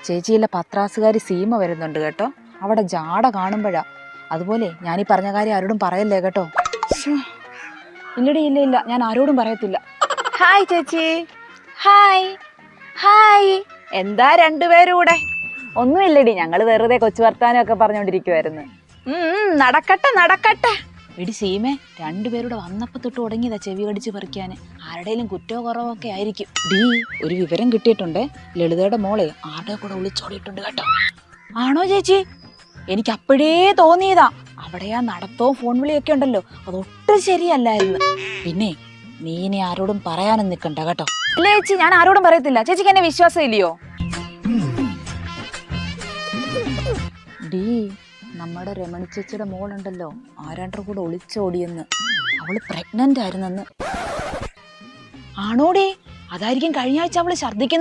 ചേച്ചിയിലെ പത്രാസുകാരി സീമ വരുന്നുണ്ട് കേട്ടോ. അവിടെ ജാട കാണുമ്പോഴാ. അതുപോലെ ഞാനീ പറഞ്ഞ കാര്യം ആരോടും പറയല്ലേ കേട്ടോ. ഇല്ലടി, ഇല്ല, ഞാൻ ആരോടും പറയത്തില്ല. ഹായ് ചേച്ചി. Hi hi. എന്താ രണ്ടുപേരും കൂടെ? ഒന്നുമില്ലടി, ഞങ്ങൾ വെറുതെ കൊച്ചു വർത്താനമൊക്കെ പറഞ്ഞോണ്ടിരിക്കുവായിരുന്നു. നടക്കട്ടെ. എടി സീമേ, രണ്ടുപേരുടെ വന്നപ്പോ തൊട്ട് തുടങ്ങിയതാ ചെവി കടിച്ച് പറിക്കാന്. ആരുടെയും കുറ്റോ കുറവോ ഒക്കെ ആയിരിക്കും. ഡീ, ഒരു വിവരം കിട്ടിയിട്ടുണ്ട്. ലളിതയുടെ മോളെ ആരുടെ കൂടെ ഒളിച്ചോടിയിട്ടുണ്ട് കേട്ടോ. ആണോ ചേച്ചി? എനിക്ക് അപ്പോഴേ തോന്നിയതാ. അവിടെയാ നടത്തവും ഫോൺ വിളിയൊക്കെ ഉണ്ടല്ലോ, അതൊട്ടും ശരിയല്ലായിരുന്നു. പിന്നെ നീ ഇനി ആരോടും പറയാനും നിൽക്കണ്ട കേട്ടോ. ഇല്ല ചേച്ചി, ഞാൻ ആരോടും പറയത്തില്ല. ചേച്ചിക്ക് എന്നെ വിശ്വാസം ഇല്ലയോ? ഡീ, നമ്മുടെ രമണി ചേച്ചിയുടെ മോളുണ്ടല്ലോ, ആരാണ്ടർ കൂടെ ഒളിച്ചോടിയെന്ന്. അവള് പ്രഗ്നന്റ് ആയിരുന്നെന്ന്. ആണോടി? അതായിരിക്കും കഴിഞ്ഞ ആഴ്ച അവള് ഛർദ്ദിക്കുന്നത്